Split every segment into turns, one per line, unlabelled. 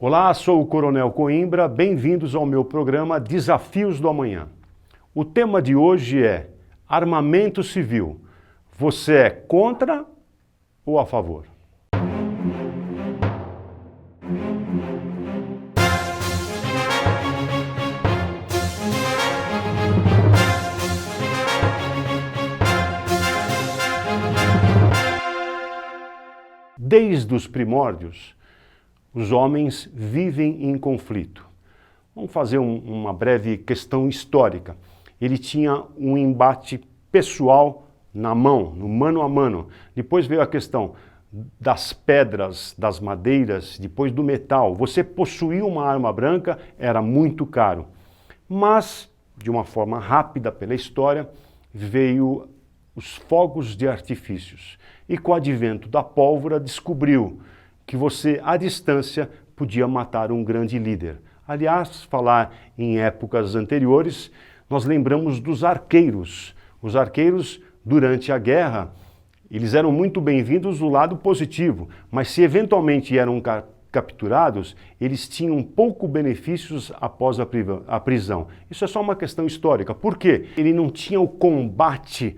Olá, sou o Coronel Coimbra, bem-vindos ao meu programa Desafios do Amanhã. O tema de hoje é armamento civil. Você é contra ou a favor? Desde os primórdios, os homens vivem em conflito. Vamos fazer uma breve questão histórica. Ele tinha um embate pessoal na mão, no mano a mano. Depois veio a questão das pedras, das madeiras, depois do metal. Você possuir uma arma branca era muito caro. Mas, de uma forma rápida pela história, veio os fogos de artifícios. E com o advento da pólvora, descobriu que você, à distância, podia matar um grande líder. Aliás, falar em épocas anteriores, nós lembramos dos arqueiros. Os arqueiros, durante a guerra, eles eram muito bem-vindos do lado positivo, mas se eventualmente eram capturados, eles tinham pouco benefícios após a prisão. Isso é só uma questão histórica. Por quê? Ele não tinha o combate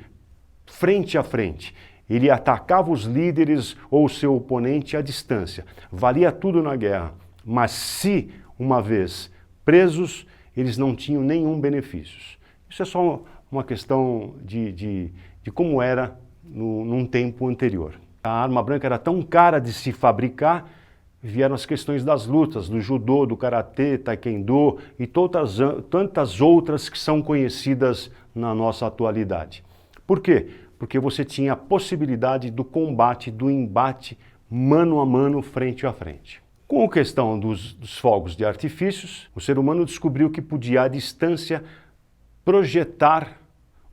frente a frente. Ele atacava os líderes ou o seu oponente à distância. Valia tudo na guerra. Mas se, uma vez presos, eles não tinham nenhum benefício. Isso é só uma questão de como era num tempo anterior. A arma branca era tão cara de se fabricar, vieram as questões das lutas, do judô, do karatê, taekwondo e tantas outras que são conhecidas na nossa atualidade. Por quê? Porque você tinha a possibilidade do combate, do embate mano a mano, frente a frente. Com a questão dos fogos de artifícios, o ser humano descobriu que podia, à distância, projetar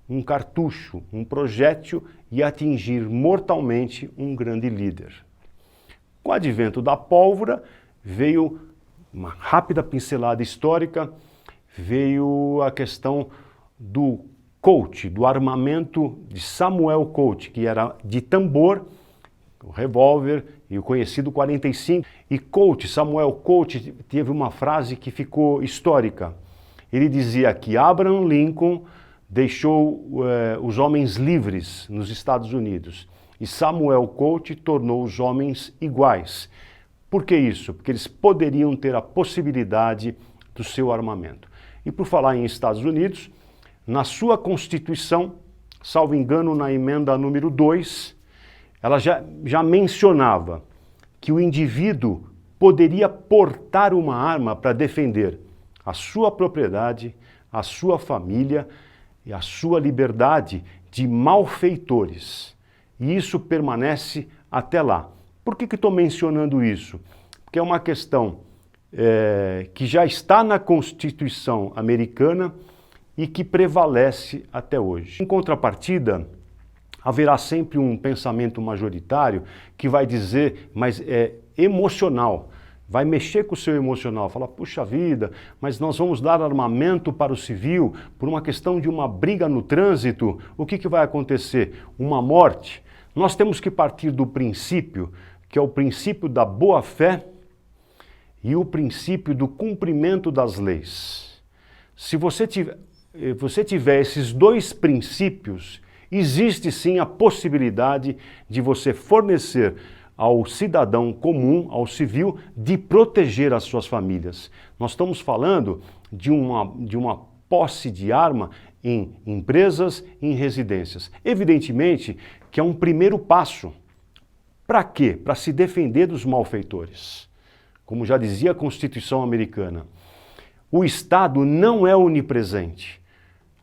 um cartucho, um projétil e atingir mortalmente um grande líder. Com o advento da pólvora, veio uma rápida pincelada histórica, veio a questão do Colt, do armamento de Samuel Colt, que era de tambor, o revólver e o conhecido 45. E Colt, Samuel Colt, teve uma frase que ficou histórica. Ele dizia que Abraham Lincoln deixou os homens livres nos Estados Unidos e Samuel Colt tornou os homens iguais. Por que isso? Porque eles poderiam ter a possibilidade do seu armamento. E por falar em Estados Unidos, na sua Constituição, salvo engano, na emenda número 2, ela já mencionava que o indivíduo poderia portar uma arma para defender a sua propriedade, a sua família e a sua liberdade de malfeitores. E isso permanece até lá. Por que estou mencionando isso? Porque é uma questão que já está na Constituição americana e que prevalece até hoje. Em contrapartida, haverá sempre um pensamento majoritário que vai dizer, mas é emocional, vai mexer com o seu emocional, falar, puxa vida, mas nós vamos dar armamento para o civil por uma questão de uma briga no trânsito, o que vai acontecer? Uma morte? Nós temos que partir do princípio, que é o princípio da boa-fé e o princípio do cumprimento das leis. Se você tiver esses dois princípios, existe sim a possibilidade de você fornecer ao cidadão comum, ao civil, de proteger as suas famílias. Nós estamos falando de uma posse de arma em empresas e em residências. Evidentemente que é um primeiro passo. Para quê? Para se defender dos malfeitores. Como já dizia a Constituição americana, o Estado não é onipresente.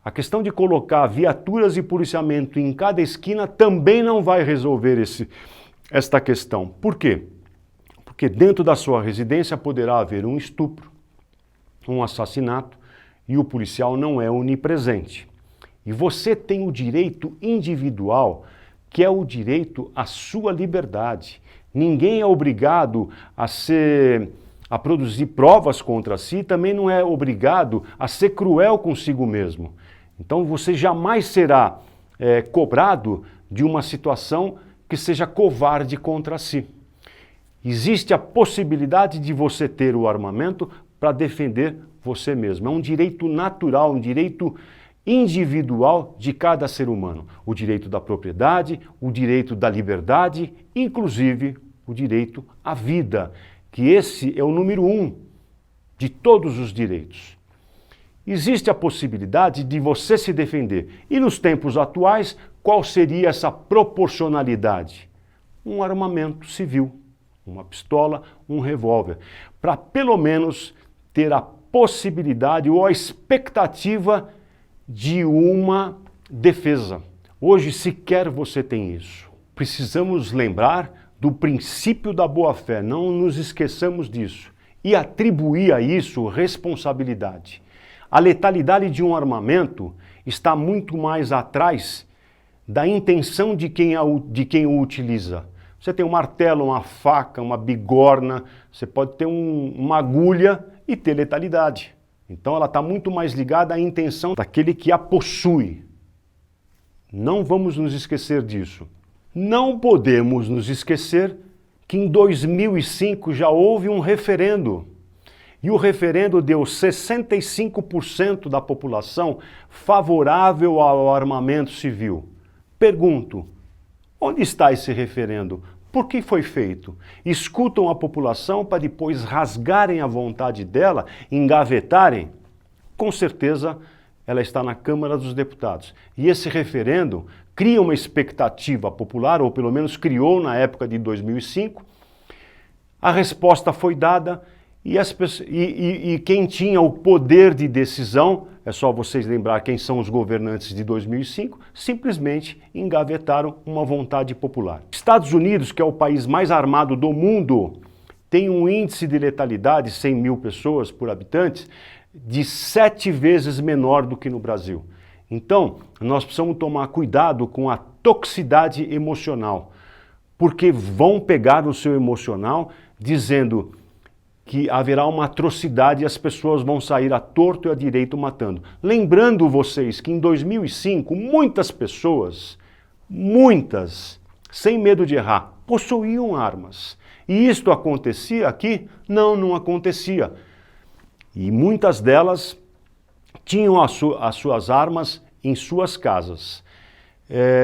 A questão de colocar viaturas e policiamento em cada esquina também não vai resolver esta questão. Por quê? Porque dentro da sua residência poderá haver um estupro, um assassinato, e o policial não é onipresente. E você tem o direito individual, que é o direito à sua liberdade. Ninguém é obrigado a produzir provas contra si, também não é obrigado a ser cruel consigo mesmo. Então você jamais será cobrado de uma situação que seja covarde contra si. Existe a possibilidade de você ter o armamento para defender você mesmo. É um direito natural, um direito individual de cada ser humano. O direito da propriedade, o direito da liberdade, inclusive o direito à vida, que esse é o número 1 de todos os direitos. Existe a possibilidade de você se defender. E nos tempos atuais, qual seria essa proporcionalidade? Um armamento civil, uma pistola, um revólver, para pelo menos ter a possibilidade ou a expectativa de uma defesa. Hoje sequer você tem isso. Precisamos lembrar do princípio da boa-fé, não nos esqueçamos disso, e atribuir a isso responsabilidade. A letalidade de um armamento está muito mais atrás da intenção de quem o utiliza. Você tem um martelo, uma faca, uma bigorna, você pode ter uma agulha e ter letalidade. Então ela está muito mais ligada à intenção daquele que a possui. Não vamos nos esquecer disso. Não podemos nos esquecer que em 2005 já houve um referendo. E o referendo deu 65% da população favorável ao armamento civil. Pergunto, onde está esse referendo? Por que foi feito? Escutam a população para depois rasgarem a vontade dela, engavetarem? Com certeza ela está na Câmara dos Deputados. E esse referendo cria uma expectativa popular, ou pelo menos criou na época de 2005. A resposta foi dada e quem tinha o poder de decisão, é só vocês lembrar quem são os governantes de 2005, simplesmente engavetaram uma vontade popular. Estados Unidos, que é o país mais armado do mundo, tem um índice de letalidade, 100 mil pessoas por habitantes, de 7 vezes menor do que no Brasil. Então, nós precisamos tomar cuidado com a toxicidade emocional, porque vão pegar no seu emocional dizendo que haverá uma atrocidade e as pessoas vão sair à torto e à direito matando. Lembrando vocês que em 2005, muitas pessoas, sem medo de errar, possuíam armas. E isto acontecia aqui? Não, não acontecia. E muitas delas tinham as suas armas em suas casas.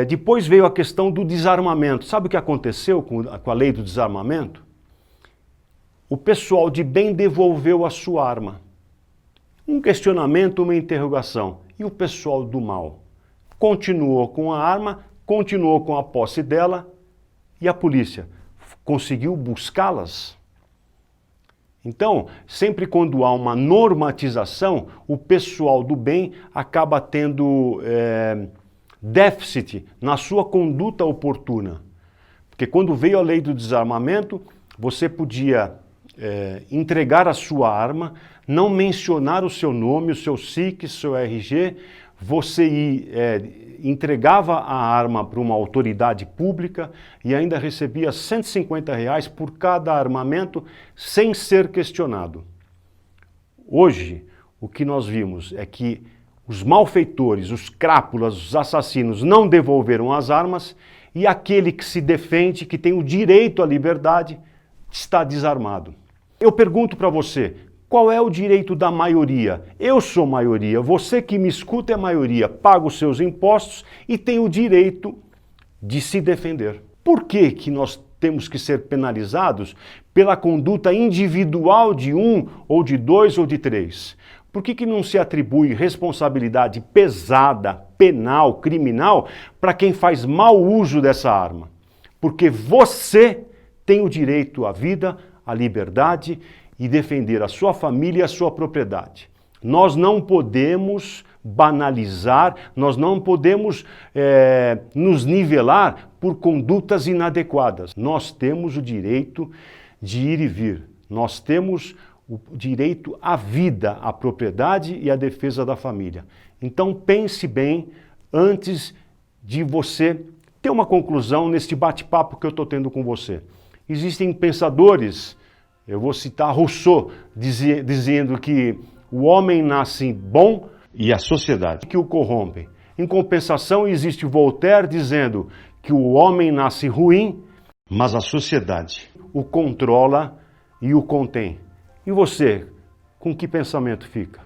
Depois veio a questão do desarmamento. Sabe o que aconteceu com a lei do desarmamento? O pessoal de bem devolveu a sua arma. Um questionamento, uma interrogação. E o pessoal do mal? Continuou com a arma, continuou com a posse dela, e a polícia conseguiu buscá-las? Então, sempre quando há uma normatização, o pessoal do bem acaba tendo déficit na sua conduta oportuna. Porque quando veio a lei do desarmamento, você podia entregar a sua arma, não mencionar o seu nome, o seu SIC, seu RG, você entregava a arma para uma autoridade pública e ainda recebia R$150 por cada armamento sem ser questionado. Hoje, o que nós vimos é que os malfeitores, os crápulas, os assassinos não devolveram as armas e aquele que se defende, que tem o direito à liberdade, está desarmado. Eu pergunto para você, qual é o direito da maioria? Eu sou maioria, você que me escuta é maioria, paga os seus impostos e tem o direito de se defender. Por que que nós temos que ser penalizados pela conduta individual de 1, ou de 2, ou de 3? Por que que não se atribui responsabilidade pesada, penal, criminal, para quem faz mau uso dessa arma? Porque você tem o direito à vida, à liberdade e defender a sua família e a sua propriedade. Nós não podemos banalizar, nós não podemos nos nivelar por condutas inadequadas. Nós temos o direito de ir e vir. Nós temos o direito à vida, à propriedade e à defesa da família. Então pense bem antes de você ter uma conclusão neste bate-papo que eu estou tendo com você. Existem pensadores, eu vou citar Rousseau, dizendo que o homem nasce bom e a sociedade que o corrompe. Em compensação, existe Voltaire dizendo que o homem nasce ruim, mas a sociedade o controla e o contém. E você, com que pensamento fica?